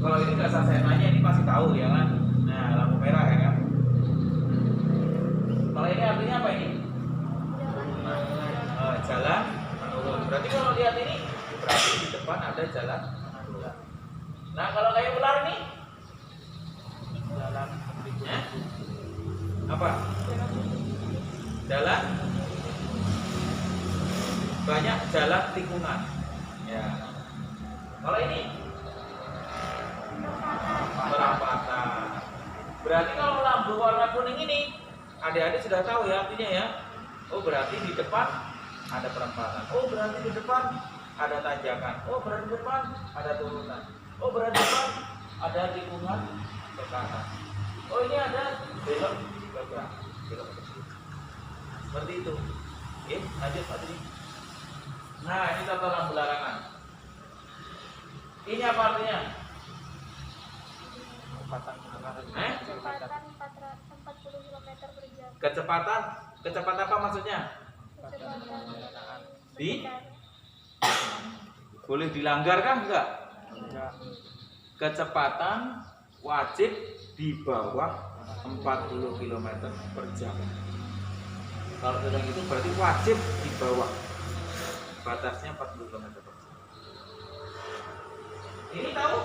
Kalau ini nggak usah saya nanya, ini pasti tahu ya kan. Nah lampu merah ya kan. Kalau ini artinya apa ini? Jalan menurun. Berarti kalau lihat ini, berarti di depan ada jalan menurun. Nah kalau kayak ular nih, jalan apa? Jalan banyak jalan tikungan. Ya. Kalau ini perapatan. Berarti kalau lampu warna kuning ini, adik-adik sudah tahu ya artinya ya. Oh berarti di depan ada perempatan. Oh berarti di depan ada tanjakan. Oh berarti di depan ada turunan. Oh berarti di depan ada tikungan ke kanan. Oh ini ada belok ke belakang. Belok ke kiri. Seperti itu. Oke, lanjut Pak Tri. Nah ini contoh lampu larangan. Ini apa artinya? Kecepatan 40 km per jam. Kecepatan apa maksudnya? Boleh dilanggar kah enggak? Kecepatan wajib di bawah 40 km per jam. Kalau sudah gitu berarti wajib di bawah batasnya 40 km per jam. Ini tahu?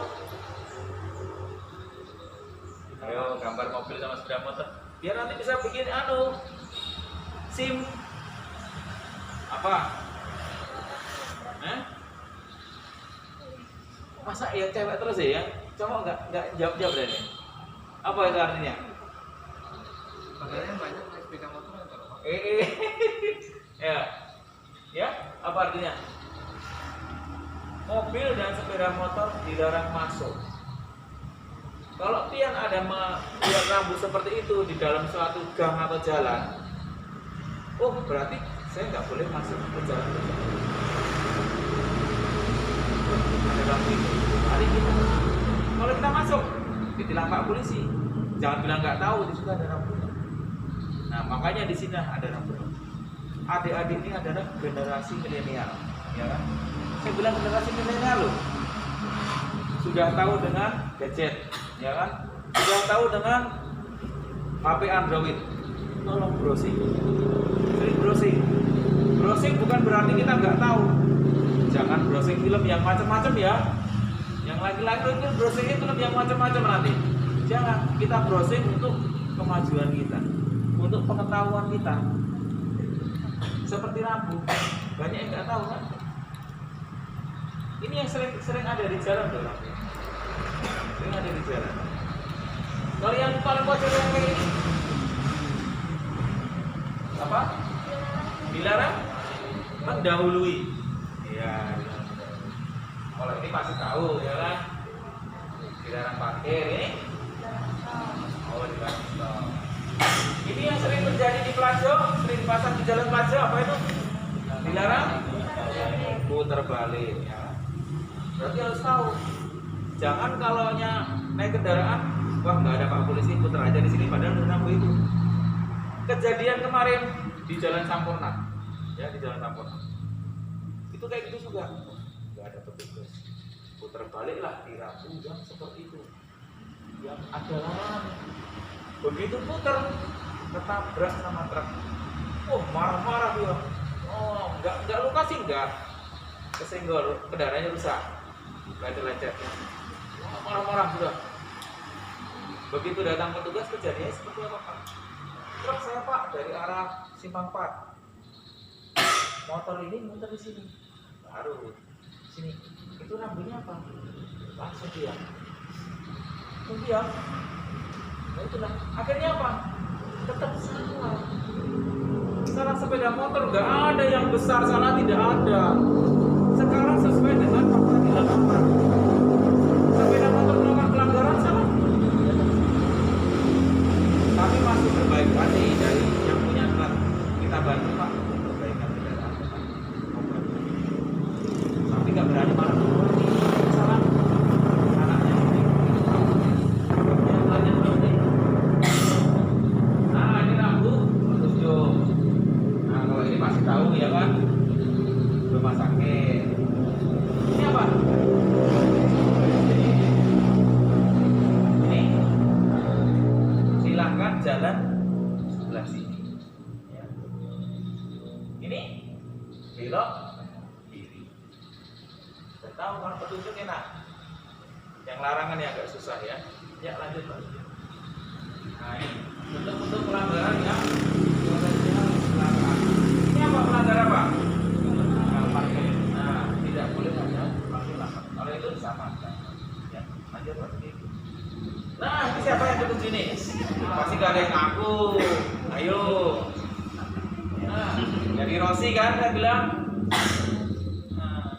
gambar mobil sama sepeda motor, biar nanti bisa bikin SIM apa? Masa ya cewek terus ya? Cowok nggak jawab dari apa itu artinya? Makanya banyak sepeda motor yang kalau ya apa artinya? Mobil dan sepeda motor dilarang masuk. Kalau pian ada membuat rambut seperti itu di dalam suatu gang atau jalan, oh berarti saya nggak boleh masuk ke jalan tersebut. Ada lampu itu, mari kita. Kalau kita masuk, ditilang Pak polisi. Jangan bilang nggak tahu di situ ada rambunya. Nah makanya di sini ada rambu. Adik-adik ini adalah generasi milenial, ya kan? Saya bilang generasi milenial loh. Sudah tahu dengan gadget, ya kan? Sudah tahu dengan HP Android. Tolong browsing, sering browsing. Browsing bukan berarti kita nggak tahu. Jangan browsing film yang macam-macam ya. Yang laki-laki itu browsing film yang macam-macam nanti. Jangan, kita browsing untuk kemajuan kita, untuk pengetahuan kita. Seperti rambut, banyak yang nggak tahu kan? Ini yang sering ada di jalan tuh, sering ada di jalan. Kalau yang paling pojok yang kayak ini, apa? Dilarang mendahului. Iya. Kalau ini pasti tahu ya kan? Dilarang parkir ini. Oh dilarang stop. Ini yang sering terjadi di Plajo, sering dipasang di jalan Plajo, apa itu? Dilarang putar balik ya. Berarti harus tahu. Jangan kalau naik kendaraan, wah nggak ada Pak polisi, putar aja di sini padahal ada lampu itu. Kejadian kemarin di Jalan Sampurna, ya di Jalan Sampurna. Itu kayak gitu juga, nggak ada petugas. Putar balik lah di rambu yang seperti itu, yang ada larangan. Begitu putar, ketabrak sama truk. Oh marah-marah dia. Oh nggak luka sih nggak, kesenggol, kendaraannya rusak, lecet-lecet. Oh, marah-marah juga. Begitu datang petugas, kejadiannya seperti apa Pak? Truk saya Pak dari arah Simpang 4. Motor ini muter di sini, baru sini. Itu rambunya apa? Langsung diam. Diam. Nah itulah. Akhirnya apa? Tetap salah. Salah sepeda motor nggak ada yang besar, salah tidak ada. Sekarang sesuai dengan fakta di lapangan. Sepeda motor melakukan pelanggaran salah. Tapi masih berbaik hati dari yang punya truk. Kita bantu Pak untuk perbaikan kendaraan. Tapi nggak berani marah. Salah. Anaknya ini. Yang lainnya belum nih. Nah ini rambu tujuh. Nah kalau ini masih tahu ya kan. Rumah sakit. Ini apa? Ini silahkan jalan sebelah sini. Ya. Ini belok kiri. Sudah tahu kan petunjuk enak. Yang larangan yang agak susah ya. Ya lanjut Pak. Nah ini bentuk-bentuk pelanggaran yang potensial pelanggaran. Ini apa pelanggaran Pak? Parkir. Nah, tidak boleh ada parkir lama. Kalau itu disamakan. Ya, lanjut Pak. Nah, ini siapa yang ketujuh nih? Pasti gak ada yang ngaku. Ayo. Nah, dari Rosi kan saya bilang. Nah,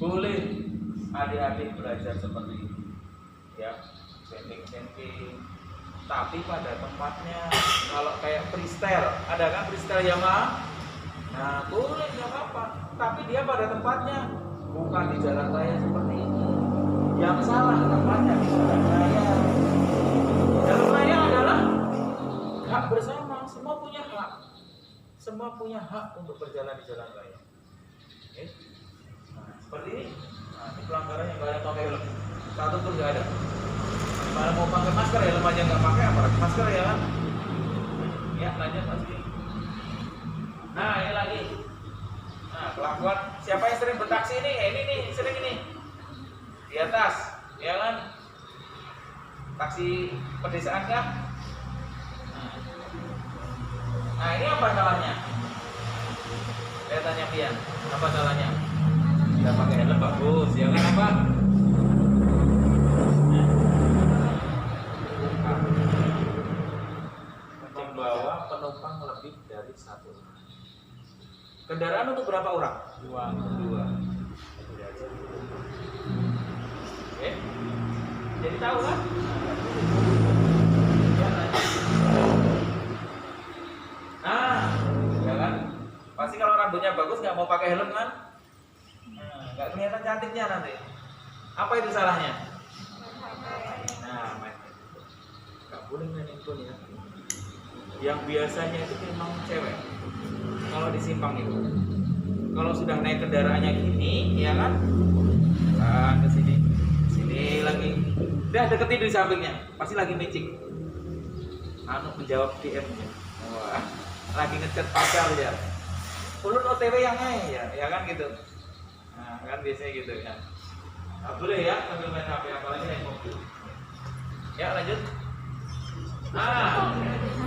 boleh adik-adik belajar seperti ini. Ya, camping. Tapi pada tempatnya. Kalau kayak freestyle, ada kan freestyle Yamaha? Nah boleh nggak apa-apa, tapi dia pada tempatnya, bukan di jalan raya seperti ini. Yang salah tempatnya di jalan raya. Jalan raya adalah hak bersama, semua punya hak. Semua punya hak untuk berjalan di jalan raya. Oke? Nah, seperti ini. Nah, ini pelanggaran yang nggak ada pakai helm, satu pun nggak ada. Malah mau pakai masker ya, helm aja nggak pakai, apa masker ya kan? Ya lanjut pasti. Nah ini lagi. Nah kelakuan siapa yang sering bertaksi ini? Ini nih sering ini di atas, ya kan? Taksi pedesaan kah? Nah ini apa salahnya? Saya tanya Pian, apa salahnya? Tidak pakai helm bagus, ya kan apa? Membawa penumpang lebih dari satu. Kendaraan untuk berapa orang? Dua. Oke. Jadi tahu kan? Nah, ya kan? Pasti kalau rambutnya bagus nggak mau pakai helm kan? Nggak kelihatan cantiknya nanti. Apa itu salahnya? Nah, nggak boleh main handphone ya. Yang biasanya itu memang cewek. Kalau di simpang itu, kalau sudah naik kendaraannya gini, ya kan? Nah, ke sini lagi. Udah deketin di sampingnya, pasti lagi micik. Menjawab DM-nya. Wah, lagi ngechat pacar ya. Ulun OTW yang ya kan gitu. Nah, kan biasanya gitu ya. Nah, boleh ya sambil main HP apalagi naik mobil. Ya lanjut.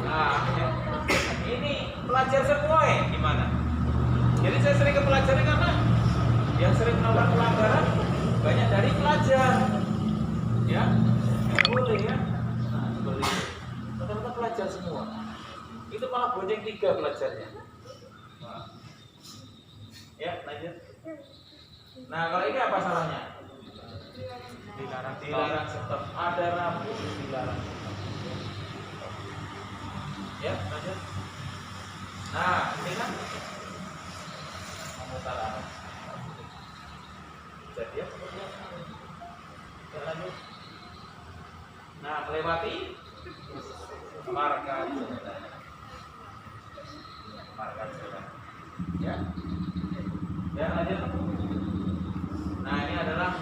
Ya. Ini pelajar semua ya gimana? Jadi saya sering ke pelajarnya karena yang sering melakukan pelanggaran banyak dari pelajar. Ya, boleh ya. Nah, seperti itu. Rata-rata pelajar semua. Itu malah bonceng 3 pelajarnya. Nah. Ya, lanjut. Nah, kalau ini apa salahnya? Dilarang stop. Ada rambu dilarang. Ya, lanjut. Nah, ini kan memutar arah. Jadi ya seperti apa? Ya, lanjut. Nah, melewati marka jalan. Marka jalan. Ya. Ya, lanjut. Nah, ini adalah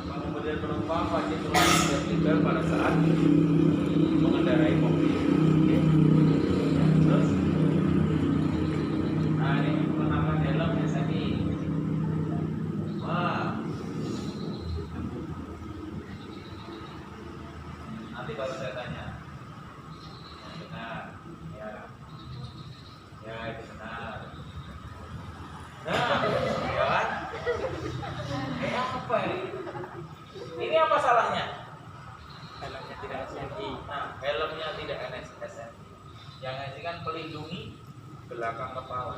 pengemudi penumpang wajib melakukan seatbelt pada saat mengendarai mobil. Oke. Terus, nah ini mengenakan helm SNI. Wah. Nanti baru saya tanya. Yang benar, ya. Ya itu benar. Nah, ya kan? Apa ini? Ini apa salahnya? Helmnya tidak SNI. Nah, helmnya tidak SNI. Yang ini kan pelindungi belakang kepala.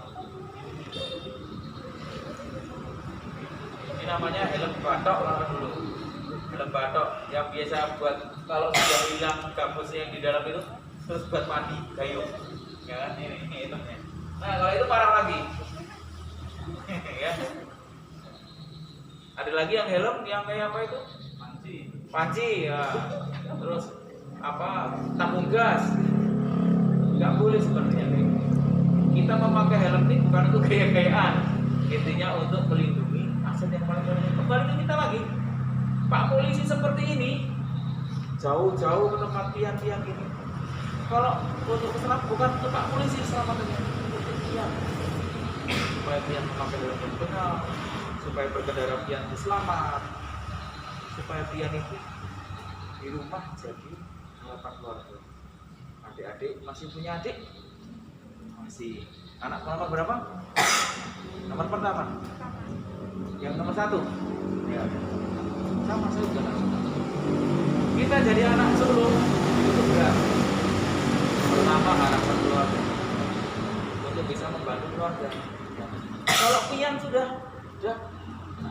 Ini namanya helm batok lah dulu. Helm batok yang biasa buat kalau sudah hilang gambusnya yang di dalam itu terus buat mandi gayung. Ya kan ini helmnya. Nah, kalau itu parah lagi. Ya. Ada lagi yang helm yang kayak apa itu? Panci ya. Terus apa? Tabung gas. Nggak boleh sebenarnya kayak gitu. Kita memakai helm ini bukan untuk gaya-gayaan. Intinya untuk melindungi aset yang paling penting. Kembali ke kita lagi. Pak polisi seperti ini jauh-jauh ke tempat tiang-tiang ini. Kalau untuk keselamatan bukan untuk Pak polisi selamatannya, untuk tiang. Supaya tiang memakai helm yang benar, supaya berkendara pian itu selamat, supaya pian itu di rumah jadi harapan keluarga. Adik-adik masih punya adik? Masih. Anak nomor berapa? Nomor pertama? Yang nomor 1? Ya. Sama saya juga anak sulung. Kita jadi anak sulung itu berat. Pertama harapan keluarga untuk bisa membantu keluarga. Kalau pian sudah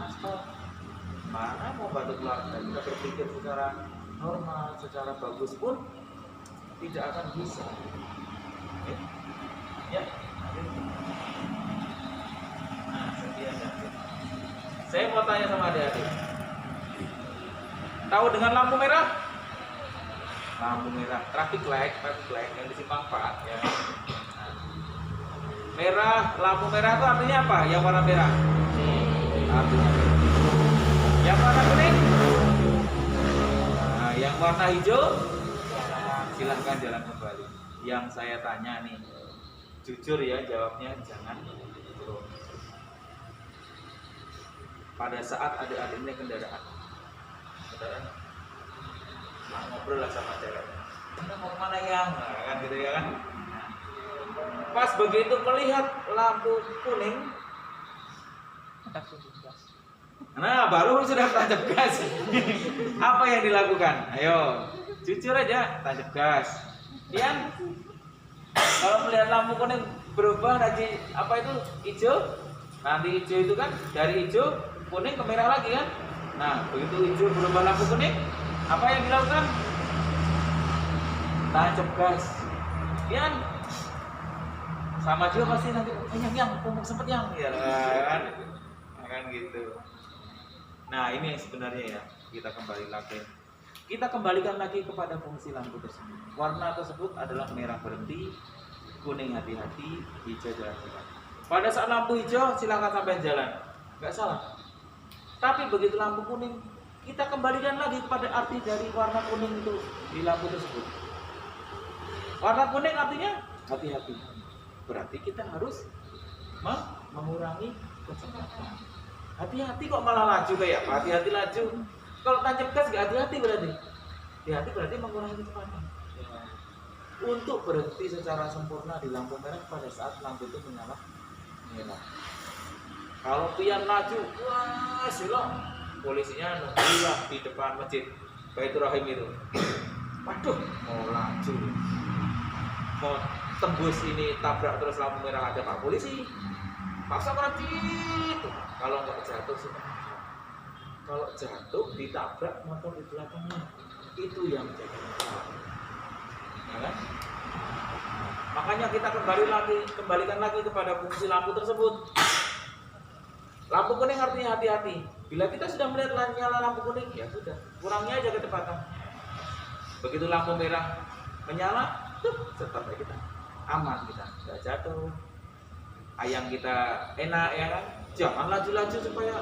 aspal, mana mau bantu keluarga? Kita berpikir secara normal, secara bagus pun tidak akan bisa. Ya. Nah, sekian ya. Saya mau tanya sama adik-adik. Tahu dengan lampu merah? Lampu merah, traffic light yang di simpang 4 ya. Nah, merah, lampu merah itu artinya apa? Yang warna merah? Artinya merah. Yang warna kuning? Nah, yang warna hijau? Silahkan jalan kembali. Yang saya tanya nih, jujur ya jawabnya, jangan turun. Pada saat ada adanya kendaraan ngobrol lah sama cewek. Anda mau kemana yang? Nah, kan gitu ya kan. Nah, pas begitu melihat lampu kuning, Langsung gas. nah baru sudah tancap gas. Apa yang dilakukan? Ayo, jujur aja, tancap gas. Pian, kalau melihat lampu kuning berubah nanti apa itu hijau, nanti hijau itu kan dari hijau kuning ke merah lagi kan. Nah begitu hijau berubah lampu kuning, apa yang dilakukan? Tancap gas. Pian, sama juga pasti nanti yang kumpul sempet yang ya kan gitu. Nah ini sebenarnya ya, kita kembalikan lagi kepada fungsi lampu tersebut. Warna tersebut adalah merah berhenti, kuning hati-hati, hijau jalan-jalan. Pada saat lampu hijau silakan sampai jalan, nggak salah. Tapi begitu lampu kuning, kita kembalikan lagi kepada arti dari warna kuning itu di lampu tersebut. Warna kuning artinya hati-hati. Berarti kita harus mengurangi kecepatan. Hati-hati kok malah laju kayak apa? Hati-hati laju. Kalau tancap gas nggak hati-hati berarti. Hati-hati berarti mengurangi kecepatan. Untuk berhenti secara sempurna di lampu merah pada saat lampu itu menyala merah. Kalau pian laju, wah silong. Polisinya nunggulah di depan masjid Baitur Rahim itu. Waduh, mau laju, mau tembus ini tabrak terus lampu merah ada Pak Polisi. Paksa berhenti. Kalau nggak jatuh sih. Kalau jatuh ditabrak motor di belakangnya, itu yang menjadi masalah. Ya kan? Makanya kita kembalikan lagi kepada fungsi lampu tersebut. Lampu kuning artinya hati-hati. Bila kita sudah melihat nyala lampu kuning, ya sudah, kurangi aja kecepatan. Begitu lampu merah menyala, stop ya kita, aman kita, nggak jatuh. Ayam kita enak ya kan, jangan laju-laju supaya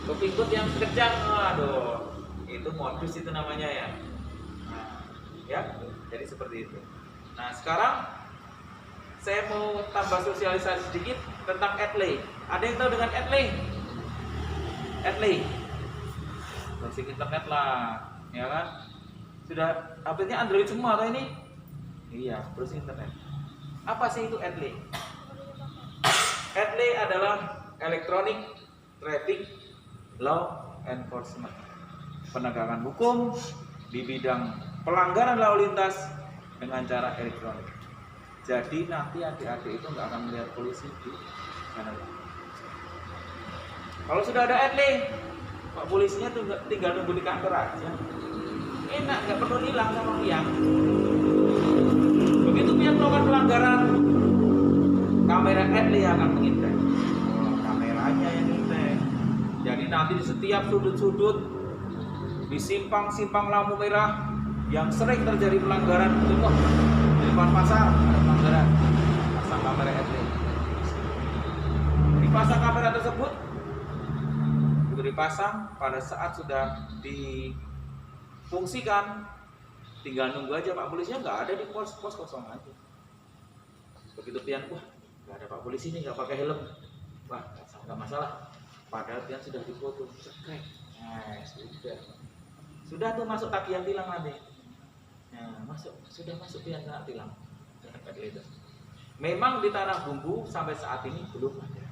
kepikut yang kencang. Aduh, itu modus itu namanya ya. Nah, ya, jadi seperti itu. Nah sekarang saya mau tambah sosialisasi sedikit tentang Adley. Ada yang tahu dengan Adley? Adley, browsing internet lah, ya kan? Sudah update-nya Android semua atau ini? Iya, browsing internet. Apa sih itu Adley? Adley adalah Electronic Traffic Law Enforcement, penegakan hukum di bidang pelanggaran lalu lintas dengan cara elektronik. Jadi nanti adik-adik itu nggak akan melihat polisi di sana. Kalau sudah ada Adley, Pak polisinya tuh tinggal nunggu di kantor aja. Enak, nggak perlu hilang sama pian. Begitu pian melakukan pelanggaran, kamera Adley akan mengintai. Kameranya yang mengintai. Jadi nanti di setiap sudut-sudut, di simpang-simpang lampu merah yang sering terjadi pelanggaran, contoh di depan pasar ada pelanggaran, pasang kamera Adley. Dipasang kamera tersebut, itu dipasang pada saat sudah difungsikan, tinggal nunggu aja Pak polisinya nggak ada di pos kosong aja. Begitu pian, wah nggak ada Pak polisi ini nggak pakai helm, wah nggak masalah. Padahal pian sudah difoto, cekrek, nah sudah tuh masuk tagihan tilang nanti. Nah, sudah masuk pian kena tilang. Memang di Tanah Bumbu sampai saat ini belum ada.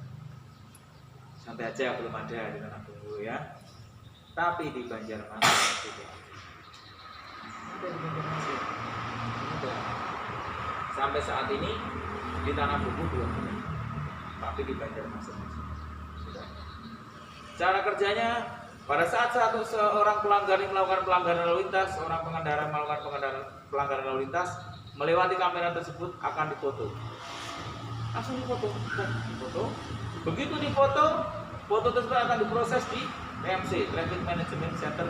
Sampai aja belum ada di Tanah Bumbu ya. Tapi di Banjarmasin sudah. Sudah di Banjarmasin. Sudah. Sampai saat ini di Tanah Bumbu belum ada. Tapi di Banjarmasin sudah. Cara kerjanya, pada saat seorang pelanggar yang melakukan pelanggaran lalu lintas, seorang pengendara melakukan pelanggaran lalu lintas, melewati kamera tersebut akan difoto. Langsung difoto. Begitu difoto, foto tersebut akan diproses di TMC, Traffic Management Center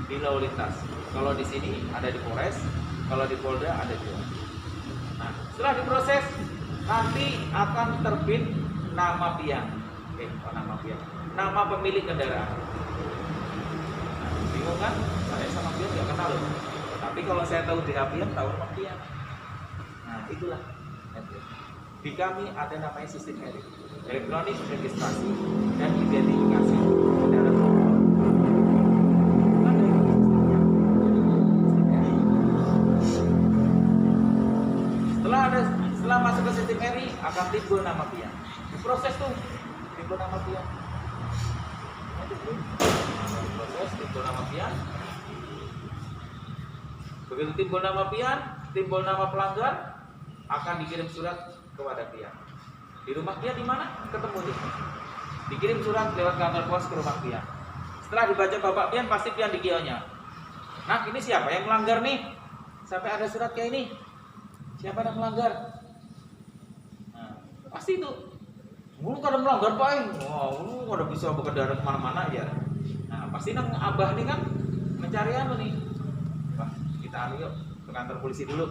di lalu lintas. Kalau di sini ada di Polres, kalau di Polda ada di Polda. Nah, setelah diproses, nanti akan terbit nama pian. Nama pian. Nama pemilik kendaraan. Bingung kan? Saya sama pian nggak kenal loh. Tapi kalau saya tahu DH pian, tahu nama pian. Nah itulah. Di kami ada namanya sistem elektronik registrasi dan identifikasi kendaraan. Ada sistemnya. timbul nama pian. Diproses tuh, timbul nama pian. Proses timbul nama pian. Begitu timbul nama pian, timbul nama pelanggar, akan dikirim surat kepada pian. Di rumah pian di mana? Ketemu dia. Dikirim surat lewat kantor pos ke rumah pian. Setelah dibaca bapak pian, pasti pian di kionya. Nah, ini siapa yang melanggar nih? Sampai ada surat kayak ini. Siapa yang melanggar? Nah, pasti itu. Lu kada melanggar pak, wah, lu kada bisa berkendara kemana-mana aja. Nah, pasti nang abah nih kan mencari anu nih. Wah, kita anu yuk ke kantor polisi dulu.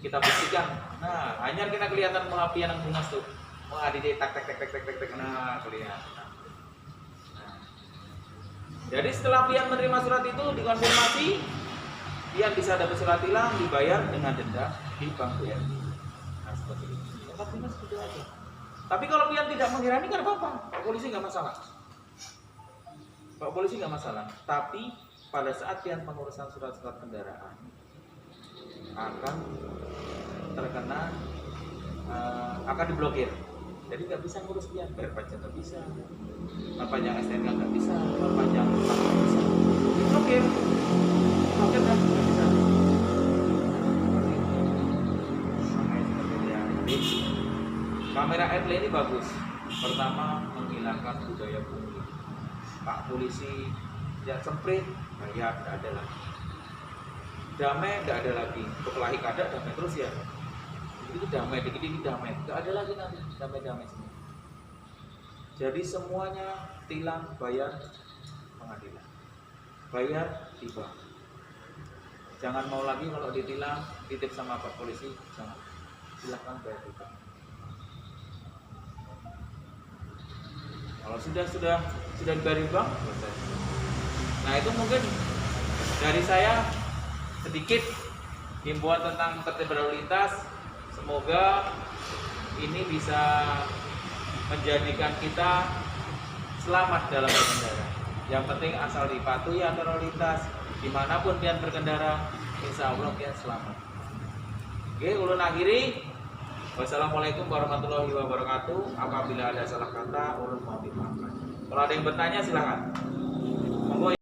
Kita buktikan. Nah, hanya kita kelihatan pengapian yang bungas tuh. Wah, di tak. Nah, kelihatan. Nah. Jadi setelah pian menerima surat itu dikonfirmasi, pian bisa dapat surat tilang dibayar dengan denda di bank BRI. Nah, seperti itu. Tapi seperti aja. Tapi kalau pian tidak mengira ini kan apa-apa, Pak polisi nggak masalah. Pak polisi nggak masalah. Tapi pada saat pian pengurusan surat-surat kendaraan akan terkena akan diblokir. Jadi nggak bisa ngurus pian, bayar pajak nggak bisa, perpanjang STNK nggak bisa, perpanjang nggak bisa, diblokir kan nggak bisa. Jadi kamera airplay ini bagus. Pertama, menghilangkan budaya pungli. Pak polisi tidak semprit, bayar tidak ada lagi. Damai tidak ada lagi. Kepelahi kada damai terus ya. Itu damai, dikit-dikit damai, nggak ada lagi nanti damai-damai semua. Jadi semuanya tilang, bayar pengadilan, bayar di bank. Jangan mau lagi kalau ditilang, titip sama Pak polisi, jangan. Silahkan bayar di bank. Kalau sudah dibayar di bank, selesai. Nah itu mungkin dari saya sedikit himbauan tentang tertib berlalu lintas. Semoga ini bisa menjadikan kita selamat dalam berkendara. Yang penting asal dipatuhi aturan lalu lintas, dimanapun pian berkendara, insya Allah pian selamat. Oke, ulun akhiri. Wassalamualaikum warahmatullahi wabarakatuh. Apabila ada salah kata, ulun mohon dimaafkan. Kalau ada yang bertanya silakan.